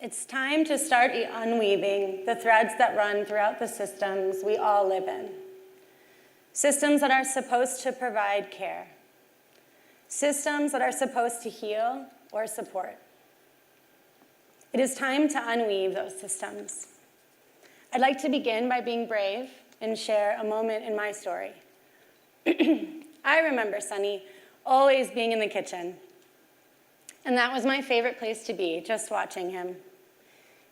It's time to start unweaving the threads that run throughout the systems we all live in. Systems that are supposed to provide care. Systems that are supposed to heal or support. It is time to unweave those systems. I'd like to begin by being brave and share a moment in my story. I remember Sonny always being in the kitchen, and that was my favorite place to be, just watching him.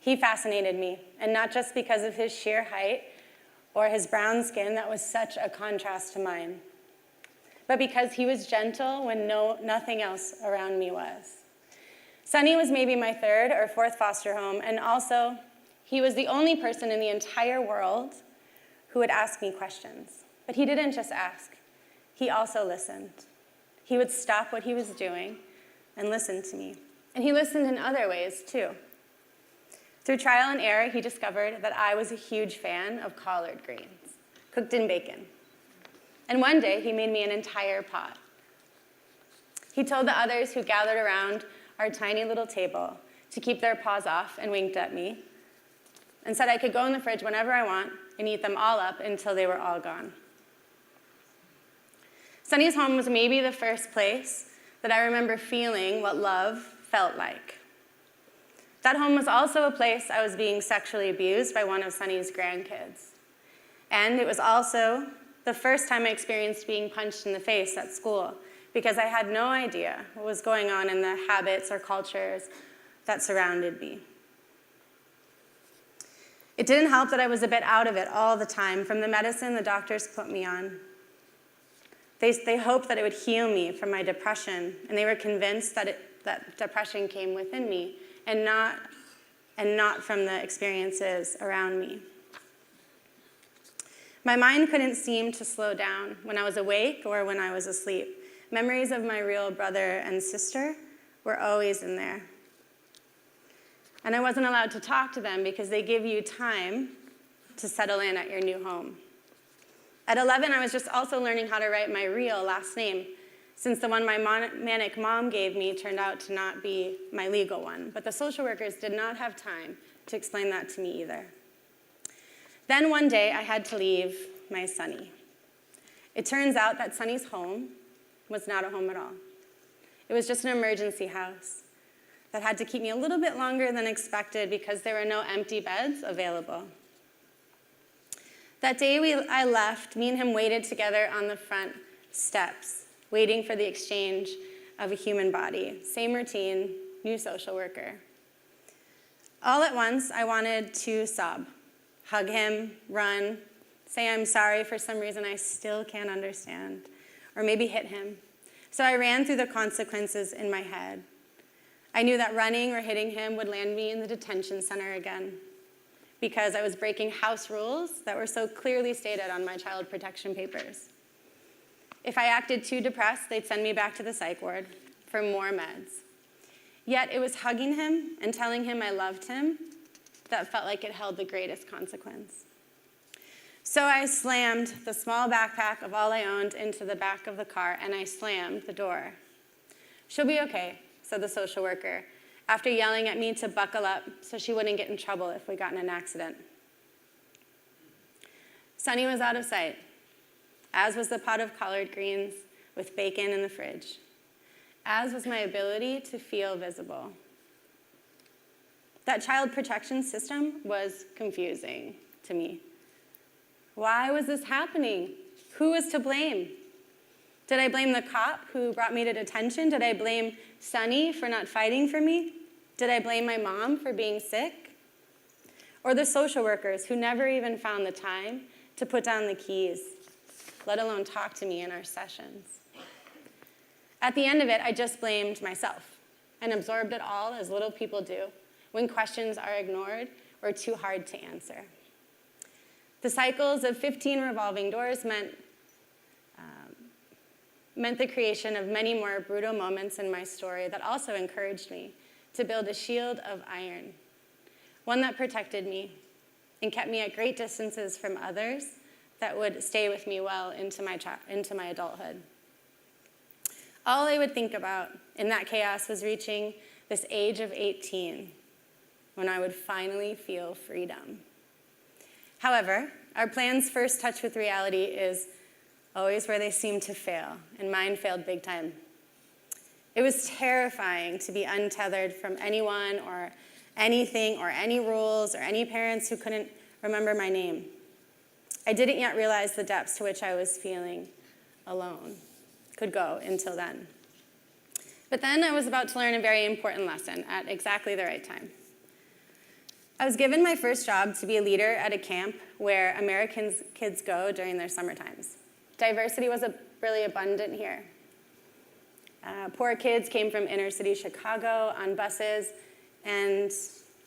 He fascinated me, and not just because of his sheer height or his brown skin that was such a contrast to mine, but because he was gentle when nothing else around me was. Sonny was maybe my third or fourth foster home, and also he was the only person in the entire world who would ask me questions. But he didn't just ask, he also listened. He would stop what he was doing and listen to me. And he listened in other ways too. Through trial and error, he discovered that I was a huge fan of collard greens, cooked in bacon. And one day, he made me an entire pot. He told the others who gathered around our tiny little table to keep their paws off and winked at me and said I could go in the fridge whenever I want and eat them all up until they were all gone. Sonnys Home was maybe the first place that I remember feeling what love felt like. That home was also a place I was being sexually abused by one of Sonny's grandkids. And it was also the first time I experienced being punched in the face at school because I had no idea what was going on in the habits or cultures that surrounded me. It didn't help that I was a bit out of it all the time from the medicine the doctors put me on. They hoped that it would heal me from my depression, and they were convinced that depression came within me and not from the experiences around me. My mind couldn't seem to slow down when I was awake or when I was asleep. Memories of my real brother and sister were always in there. And I wasn't allowed to talk to them because they give you time to settle in at your new home. At 11, I was just also learning how to write my real last name, since the one my manic mom gave me turned out to not be my legal one. But the social workers did not have time to explain that to me either. Then one day, I had to leave my Sonny. It turns out that Sonny's home was not a home at all. It was just an emergency house that had to keep me a little bit longer than expected because there were no empty beds available. That day I left, me and him waited together on the front steps, waiting for the exchange of a human body. Same routine, new social worker. All at once, I wanted to sob, hug him, run, say I'm sorry for some reason I still can't understand, or maybe hit him. So I ran through the consequences in my head. I knew that running or hitting him would land me in the detention center again because I was breaking house rules that were so clearly stated on my child protection papers. If I acted too depressed, they'd send me back to the psych ward for more meds. Yet it was hugging him and telling him I loved him that felt like it held the greatest consequence. So I slammed the small backpack of all I owned into the back of the car, and I slammed the door. "She'll be okay," said the social worker, after yelling at me to buckle up so she wouldn't get in trouble if we got in an accident. Sonny was out of sight, as was the pot of collard greens with bacon in the fridge, as was my ability to feel visible. That child protection system was confusing to me. Why was this happening? Who was to blame? Did I blame the cop who brought me to detention? Did I blame Sonny for not fighting for me? Did I blame my mom for being sick? Or the social workers who never even found the time to put down the keys, let alone talk to me in our sessions? At the end of it, I just blamed myself and absorbed it all as little people do when questions are ignored or too hard to answer. The cycles of 15 revolving doors meant the creation of many more brutal moments in my story that also encouraged me to build a shield of iron, one that protected me and kept me at great distances from others that would stay with me well into my adulthood. All I would think about in that chaos was reaching this age of 18 when I would finally feel freedom. However, our plan's first touch with reality is always where they seem to fail, and mine failed big time. It was terrifying to be untethered from anyone or anything or any rules or any parents who couldn't remember my name. I didn't yet realize the depths to which I was feeling alone could go until then. But then I was about to learn a very important lesson at exactly the right time. I was given my first job to be a leader at a camp where American kids go during their summer times. Diversity was really abundant here. Poor kids came from inner city Chicago on buses, and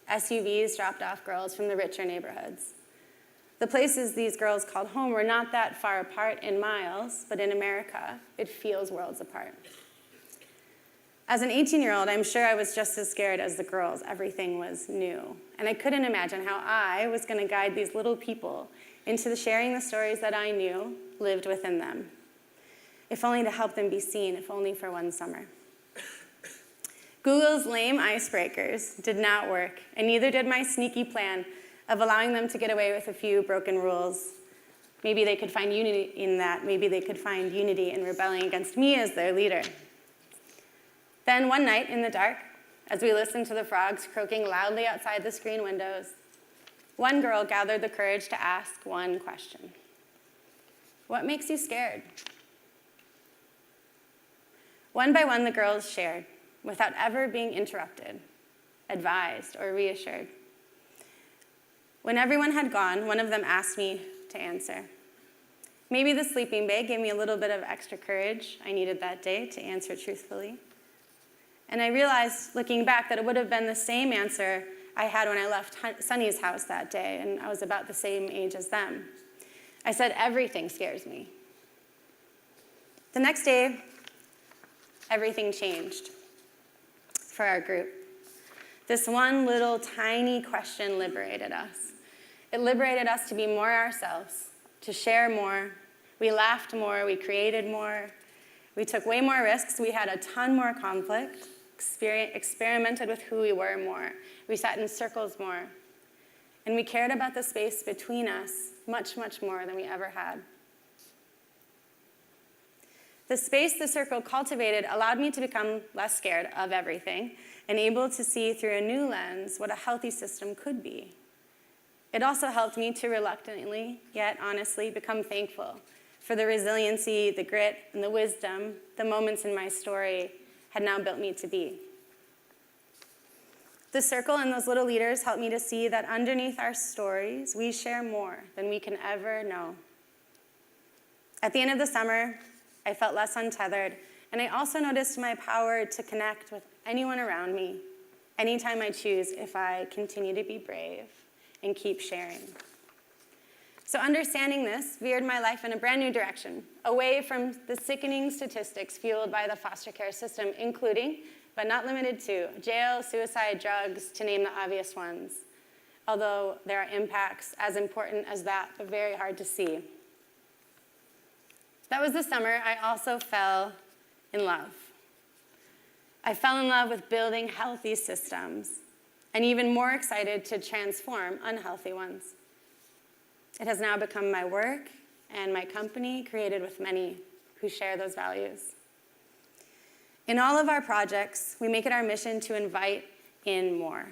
SUVs dropped off girls from the richer neighborhoods. The places these girls called home were not that far apart in miles, but in America, it feels worlds apart. As an 18-year-old, I'm sure I was just as scared as the girls. Everything was new. And I couldn't imagine how I was going to guide these little people into sharing the stories that I knew lived within them, if only to help them be seen, if only for one summer. Google's lame icebreakers did not work, and neither did my sneaky plan of allowing them to get away with a few broken rules. Maybe they could find unity in that. Maybe they could find unity in rebelling against me as their leader. Then one night in the dark, as we listened to the frogs croaking loudly outside the screen windows, one girl gathered the courage to ask one question. What makes you scared? One by one, the girls shared, without ever being interrupted, advised, or reassured. When everyone had gone, one of them asked me to answer. Maybe the sleeping bag gave me a little bit of extra courage I needed that day to answer truthfully. And I realized, looking back, that it would have been the same answer I had when I left Sonny's house that day, and I was about the same age as them. I said, everything scares me. The next day, everything changed for our group. This one little tiny question liberated us. It liberated us to be more ourselves, to share more. We laughed more, we created more. We took way more risks, we had a ton more conflict, experimented with who we were more. We sat in circles more. And we cared about the space between us much, much more than we ever had. The space the circle cultivated allowed me to become less scared of everything and able to see through a new lens what a healthy system could be. It also helped me to reluctantly, yet honestly, become thankful for the resiliency, the grit, and the wisdom the moments in my story had now built me to be. The circle and those little leaders helped me to see that underneath our stories, we share more than we can ever know. At the end of the summer, I felt less untethered, and I also noticed my power to connect with anyone around me, anytime I choose, if I continue to be brave and keep sharing. So understanding this veered my life in a brand new direction, away from the sickening statistics fueled by the foster care system, including, but not limited to, jail, suicide, drugs, to name the obvious ones. Although there are impacts as important as that, but very hard to see. That was the summer I also fell in love. I fell in love with building healthy systems, and even more excited to transform unhealthy ones. It has now become my work and my company, created with many who share those values. In all of our projects, we make it our mission to invite in more.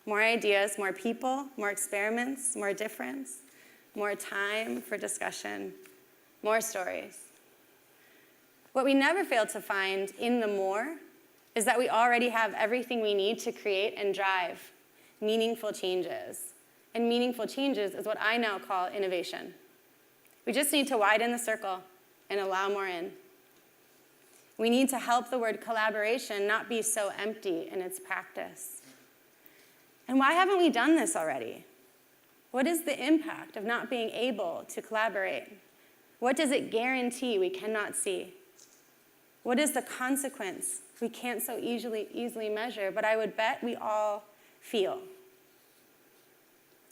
More ideas, more people, more experiments, more difference, more time for discussion, more stories. What we never fail to find in the more is that we already have everything we need to create and drive meaningful changes. And meaningful changes is what I now call innovation. We just need to widen the circle and allow more in. We need to help the word collaboration not be so empty in its practice. And why haven't we done this already? What is the impact of not being able to collaborate? What does it guarantee we cannot see? What is the consequence we can't so easily measure, but I would bet we all feel?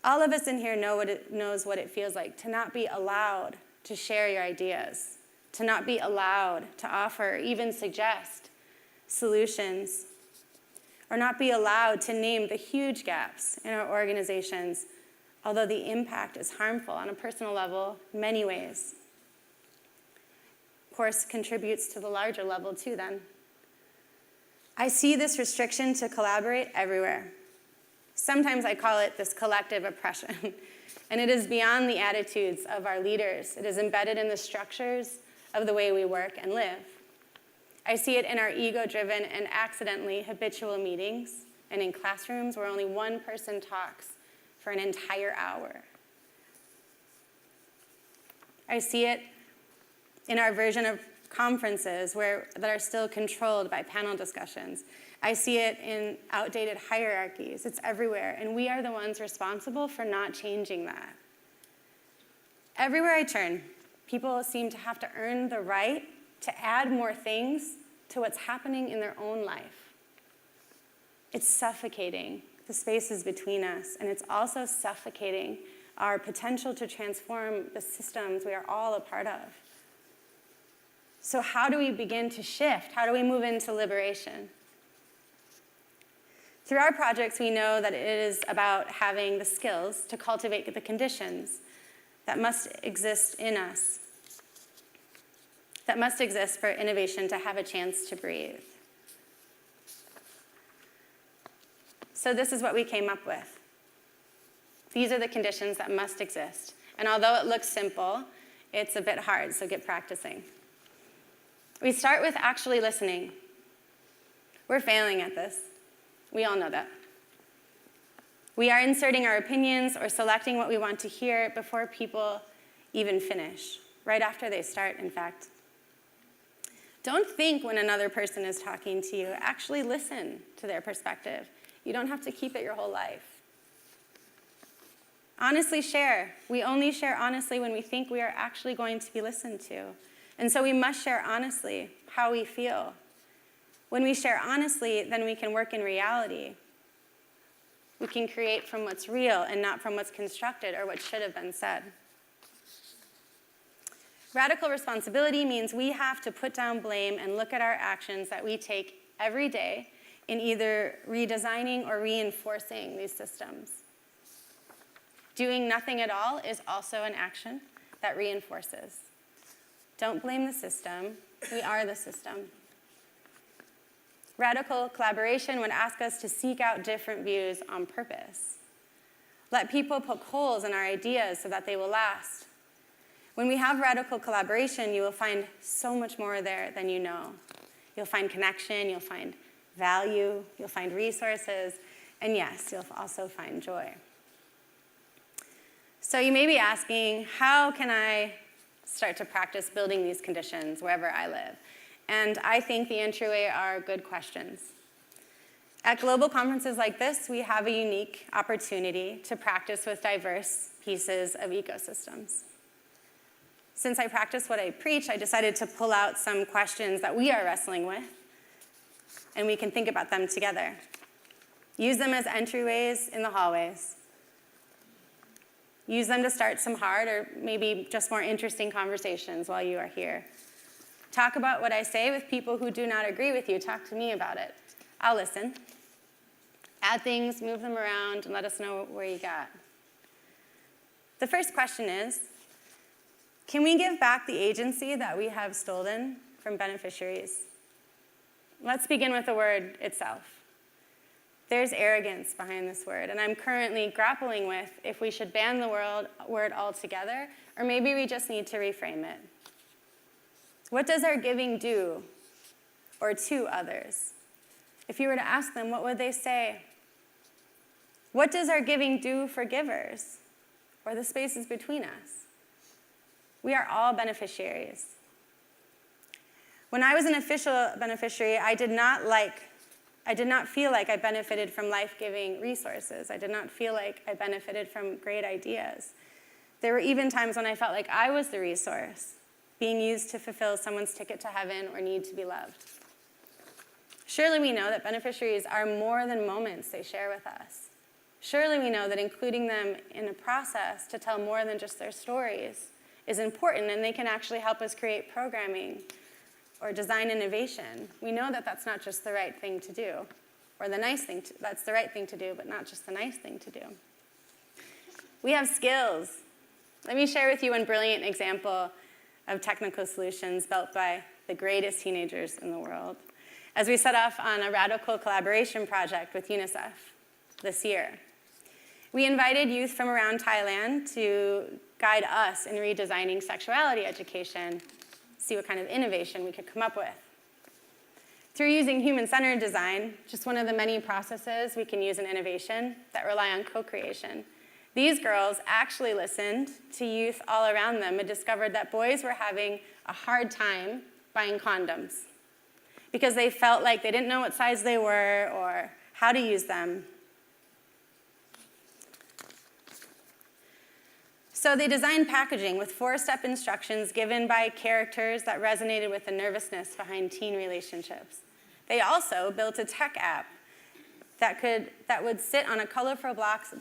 All of us in here knows what it feels like to not be allowed to share your ideas, to not be allowed to offer, even suggest solutions. or not be allowed to name the huge gaps in our organizations, although the impact is harmful on a personal level in many ways. Of course, contributes to the larger level too then. I see this restriction to collaborate everywhere. Sometimes I call it this collective oppression, and it is beyond the attitudes of our leaders. It is embedded in the structures of the way we work and live. I see it in our ego-driven and accidentally habitual meetings, and in classrooms where only one person talks for an entire hour. I see it in our version of conferences that are still controlled by panel discussions. I see it in outdated hierarchies. It's everywhere, and we are the ones responsible for not changing that. Everywhere I turn, people seem to have to earn the right to add more things to what's happening in their own life. It's suffocating the spaces between us, and it's also suffocating our potential to transform the systems we are all a part of. So how do we begin to shift? How do we move into liberation? Through our projects, we know that it is about having the skills to cultivate the conditions that must exist in us, that must exist for innovation to have a chance to breathe. So this is what we came up with. These are the conditions that must exist. And although it looks simple, it's a bit hard, so get practicing. We start with actually listening. We're failing at this. We all know that. We are inserting our opinions or selecting what we want to hear before people even finish, right after they start, in fact. Don't think when another person is talking to you. Actually listen to their perspective. You don't have to keep it your whole life. Honestly share. We only share honestly when we think we are actually going to be listened to. And so we must share honestly how we feel. When we share honestly, then we can work in reality. We can create from what's real and not from what's constructed or what should have been said. Radical responsibility means we have to put down blame and look at our actions that we take every day in either redesigning or reinforcing these systems. Doing nothing at all is also an action that reinforces. Don't blame the system. We are the system. Radical collaboration would ask us to seek out different views on purpose. Let people poke holes in our ideas so that they will last. When we have radical collaboration, you will find so much more there than you know. You'll find connection, you'll find value, you'll find resources, and yes, you'll also find joy. So you may be asking, how can I start to practice building these conditions wherever I live? And I think the entryway are good questions. At global conferences like this, we have a unique opportunity to practice with diverse pieces of ecosystems. Since I practice what I preach, I decided to pull out some questions that we are wrestling with, and we can think about them together. Use them as entryways in the hallways. Use them to start some hard or maybe just more interesting conversations while you are here. Talk about what I say with people who do not agree with you. Talk to me about it. I'll listen. Add things, move them around, and let us know where you got. The first question is, can we give back the agency that we have stolen from beneficiaries? Let's begin with the word itself. There's arrogance behind this word, and I'm currently grappling with if we should ban the word altogether, or maybe we just need to reframe it. What does our giving do, or to others? If you were to ask them, what would they say? What does our giving do for givers, or the spaces between us? We are all beneficiaries. When I was an official beneficiary, I did not feel like I benefited from life-giving resources. I did not feel like I benefited from great ideas. There were even times when I felt like I was the resource, being used to fulfill someone's ticket to heaven or need to be loved. Surely we know that beneficiaries are more than moments they share with us. Surely we know that including them in a process to tell more than just their stories is important, and they can actually help us create programming or design innovation. We know that that's not just the right thing to do. or that's the right thing to do, but not just the nice thing to do. We have skills. Let me share with you one brilliant example of technical solutions built by the greatest teenagers in the world, as we set off on a radical collaboration project with UNICEF this year. We invited youth from around Thailand to guide us in redesigning sexuality education, see what kind of innovation we could come up with. Through using human-centered design, just one of the many processes we can use in innovation that rely on co-creation, these girls actually listened to youth all around them and discovered that boys were having a hard time buying condoms because they felt like they didn't know what size they were or how to use them. So they designed packaging with 4-step instructions given by characters that resonated with the nervousness behind teen relationships. They also built a tech app that would sit on a colorful box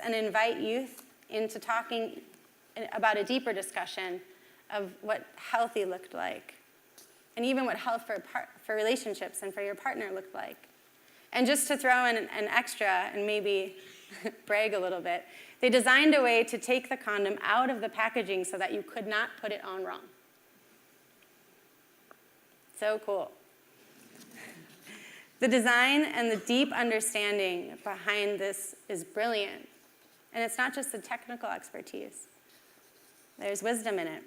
and invite youth into talking about a deeper discussion of what healthy looked like, and even what health for relationships and for your partner looked like. And just to throw in an extra and maybe brag a little bit, they designed a way to take the condom out of the packaging so that you could not put it on wrong. So cool. The design and the deep understanding behind this is brilliant. And it's not just the technical expertise. There's wisdom in it.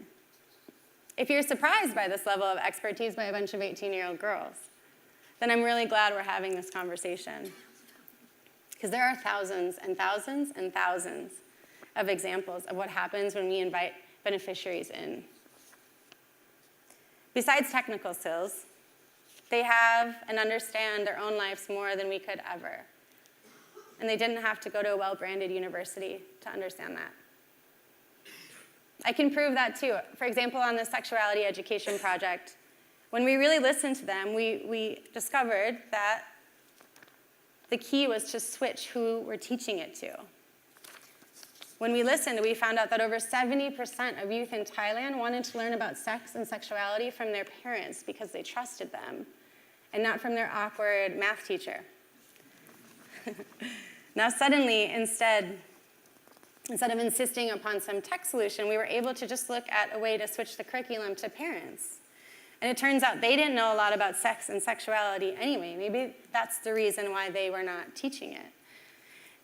If you're surprised by this level of expertise by a bunch of 18-year-old girls, then I'm really glad we're having this conversation. Because there are thousands and thousands and thousands of examples of what happens when we invite beneficiaries in. Besides technical skills, they have and understand their own lives more than we could ever. And they didn't have to go to a well-branded university to understand that. I can prove that too. For example, on the sexuality education project, when we really listened to them, we discovered that the key was to switch who we're teaching it to. When we listened, we found out that over 70% of youth in Thailand wanted to learn about sex and sexuality from their parents because they trusted them, and not from their awkward math teacher. Now suddenly, instead of insisting upon some tech solution, we were able to just look at a way to switch the curriculum to parents. And it turns out they didn't know a lot about sex and sexuality anyway. Maybe that's the reason why they were not teaching it.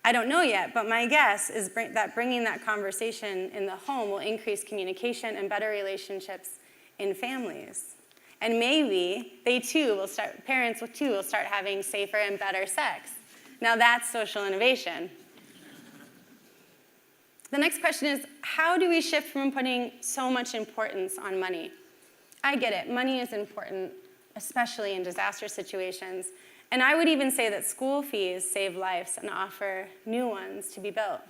I don't know yet, but my guess is that bringing that conversation in the home will increase communication and better relationships in families. And maybe parents too will start having safer and better sex. Now that's social innovation. The next question is, how do we shift from putting so much importance on money? I get it, money is important, especially in disaster situations. And I would even say that school fees save lives and offer new ones to be built.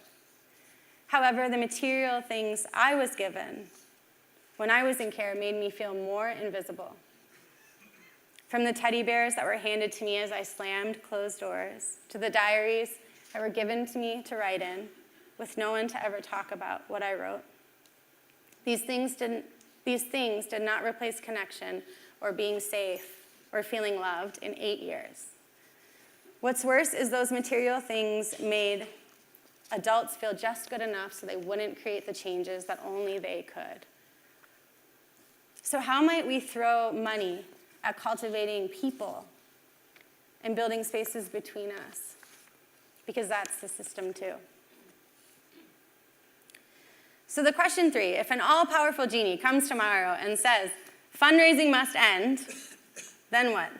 However, the material things I was given when I was in care made me feel more invisible. From the teddy bears that were handed to me as I slammed closed doors, to the diaries that were given to me to write in, with no one to ever talk about what I wrote. These things did not replace connection or being safe or feeling loved in 8 years. What's worse is those material things made adults feel just good enough so they wouldn't create the changes that only they could. So how might we throw money at cultivating people and building spaces between us? Because that's the system too. So the question 3, if an all-powerful genie comes tomorrow and says, fundraising must end, then what?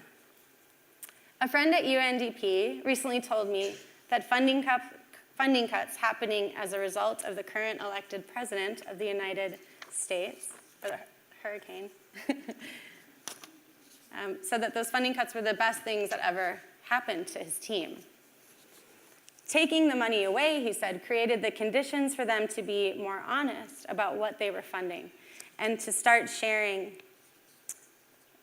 A friend at UNDP recently told me that funding cuts happening as a result of the current elected president of the United States, or the hurricane, said that those funding cuts were the best things that ever happened to his team. Taking the money away, he said, created the conditions for them to be more honest about what they were funding and to start sharing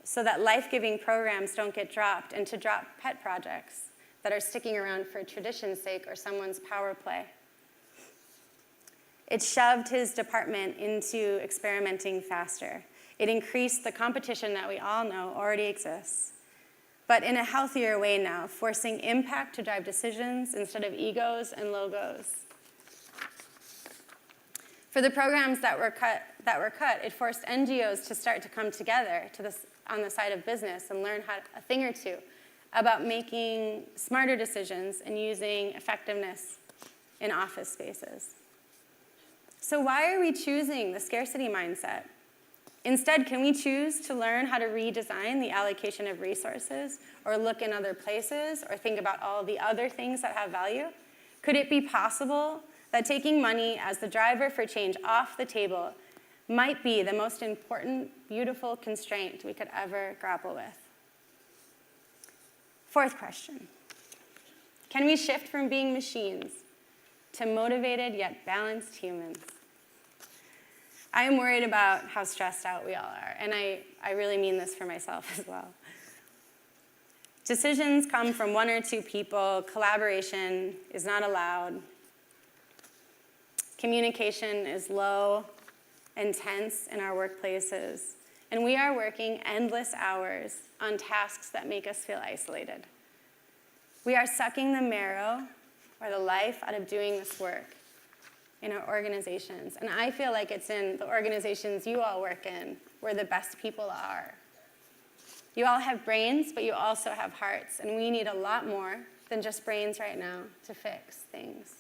so that life-giving programs don't get dropped and to drop pet projects that are sticking around for tradition's sake or someone's power play. It shoved his department into experimenting faster. It increased the competition that we all know already exists. but in a healthier way now, forcing impact to drive decisions instead of egos and logos. For the programs that were cut, it forced NGOs to start to come together on the side of business and learn a thing or two about making smarter decisions and using effectiveness in office spaces. So why are we choosing the scarcity mindset? Instead, can we choose to learn how to redesign the allocation of resources, or look in other places, or think about all the other things that have value? Could it be possible that taking money as the driver for change off the table might be the most important, beautiful constraint we could ever grapple with? Fourth question. Can we shift from being machines to motivated yet balanced humans? I am worried about how stressed out we all are, and I really mean this for myself as well. Decisions come from one or two people. Collaboration is not allowed. Communication is low and tense in our workplaces, and we are working endless hours on tasks that make us feel isolated. We are sucking the marrow or the life out of doing this work in our organizations. And I feel like it's in the organizations you all work in where the best people are. You all have brains, but you also have hearts, and we need a lot more than just brains right now to fix things.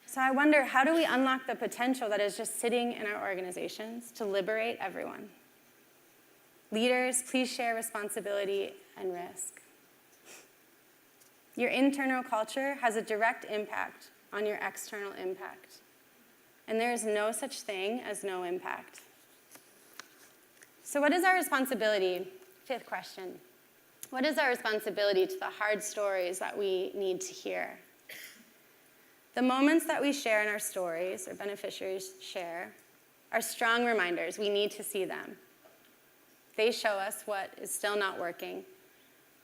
So I wonder, how do we unlock the potential that is just sitting in our organizations to liberate everyone? Leaders, please share responsibility and risk. Your internal culture has a direct impact on your external impact. And there is no such thing as no impact. So what is our responsibility? Fifth question. What is our responsibility to the hard stories that we need to hear? The moments that we share in our stories, or beneficiaries share, are strong reminders. We need to see them. They show us what is still not working.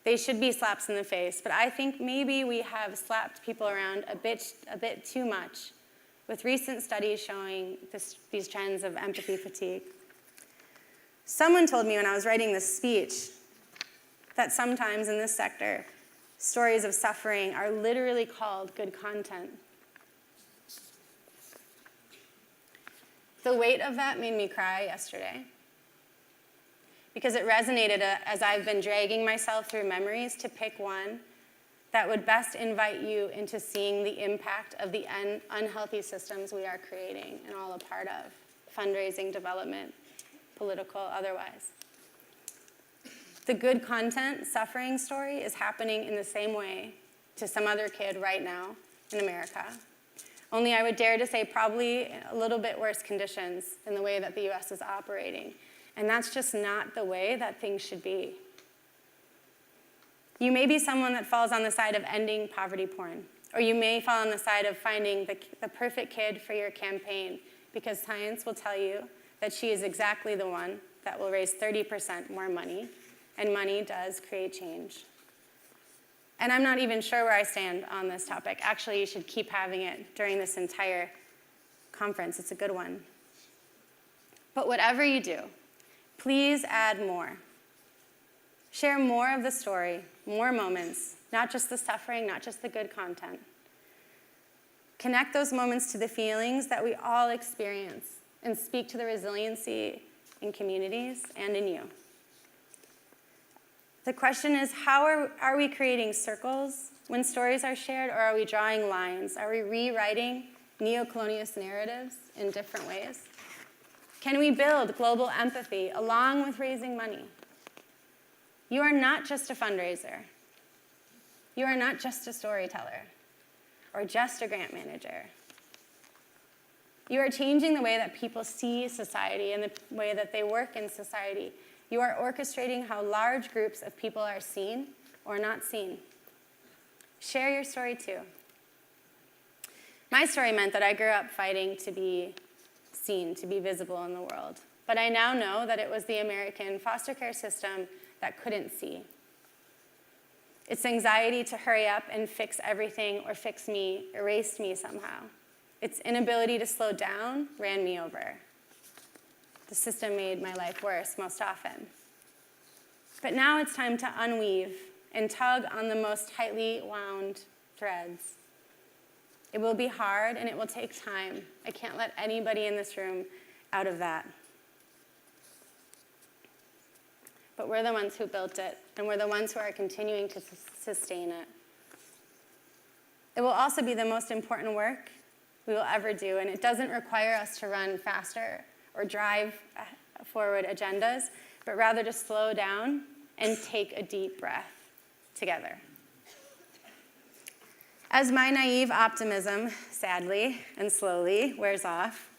They should be slaps in the face, but I think maybe we have slapped people around a bit too much, with recent studies showing these trends of empathy fatigue. Someone told me when I was writing this speech that sometimes in this sector, stories of suffering are literally called good content. The weight of that made me cry yesterday, because it resonated as I've been dragging myself through memories to pick one that would best invite you into seeing the impact of the unhealthy systems we are creating and all a part of: fundraising, development, political, otherwise. The good content suffering story is happening in the same way to some other kid right now in America. Only I would dare to say probably a little bit worse conditions in the way that the US is operating. And that's just not the way that things should be. You may be someone that falls on the side of ending poverty porn, or you may fall on the side of finding the perfect kid for your campaign, because science will tell you that she is exactly the one that will raise 30% more money, and money does create change. And I'm not even sure where I stand on this topic. Actually, you should keep having it during this entire conference. It's a good one. But whatever you do, please add more. Share more of the story, more moments, not just the suffering, not just the good content. Connect those moments to the feelings that we all experience, and speak to the resiliency in communities and in you. The question is, how are we creating circles when stories are shared, or are we drawing lines? Are we rewriting neo-colonialist narratives in different ways? Can we build global empathy along with raising money? You are not just a fundraiser. You are not just a storyteller or just a grant manager. You are changing the way that people see society and the way that they work in society. You are orchestrating how large groups of people are seen or not seen. Share your story too. My story meant that I grew up fighting to be seen, to be visible in the world. But I now know that it was the American foster care system that couldn't see. Its anxiety to hurry up and fix everything or fix me erased me somehow. Its inability to slow down ran me over. The system made my life worse most often. But now it's time to unweave and tug on the most tightly wound threads. It will be hard and it will take time. I can't let anybody in this room out of that. But we're the ones who built it, and we're the ones who are continuing to sustain it. It will also be the most important work we will ever do, and it doesn't require us to run faster or drive forward agendas, but rather to slow down and take a deep breath together. As my naive optimism, sadly and slowly, wears off,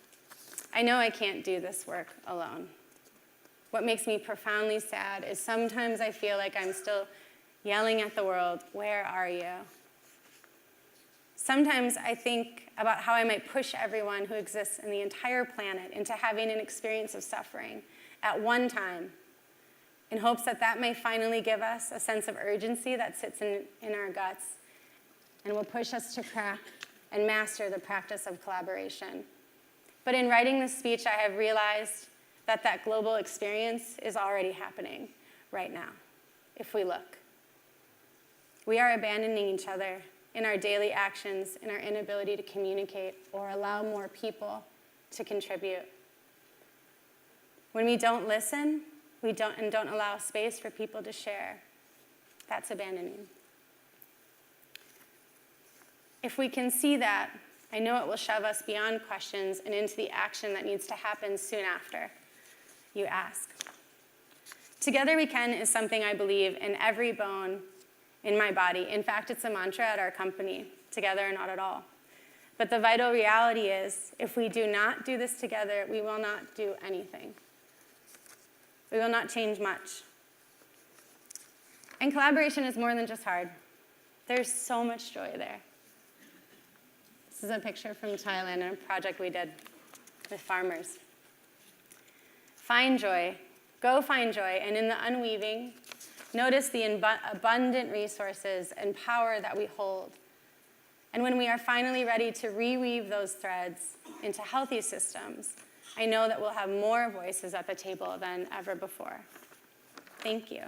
I know I can't do this work alone. What makes me profoundly sad is sometimes I feel like I'm still yelling at the world, "Where are you?" Sometimes I think about how I might push everyone who exists in the entire planet into having an experience of suffering at one time, in hopes that that may finally give us a sense of urgency that sits in our guts and will push us to crack and master the practice of collaboration. But in writing this speech, I have realized that that global experience is already happening right now, if we look. We are abandoning each other in our daily actions, in our inability to communicate or allow more people to contribute. When we don't listen, and don't allow space for people to share, that's abandoning. If we can see that, I know it will shove us beyond questions and into the action that needs to happen soon after you ask. Together we can is something I believe in every bone in my body. In fact, it's a mantra at our company, together or not at all. But the vital reality is, if we do not do this together, we will not do anything. We will not change much. And collaboration is more than just hard. There's so much joy there. This is a picture from Thailand and a project we did with farmers. Find joy. Go find joy. And in the unweaving, notice the abundant resources and power that we hold. And when we are finally ready to reweave those threads into healthy systems, I know that we'll have more voices at the table than ever before. Thank you.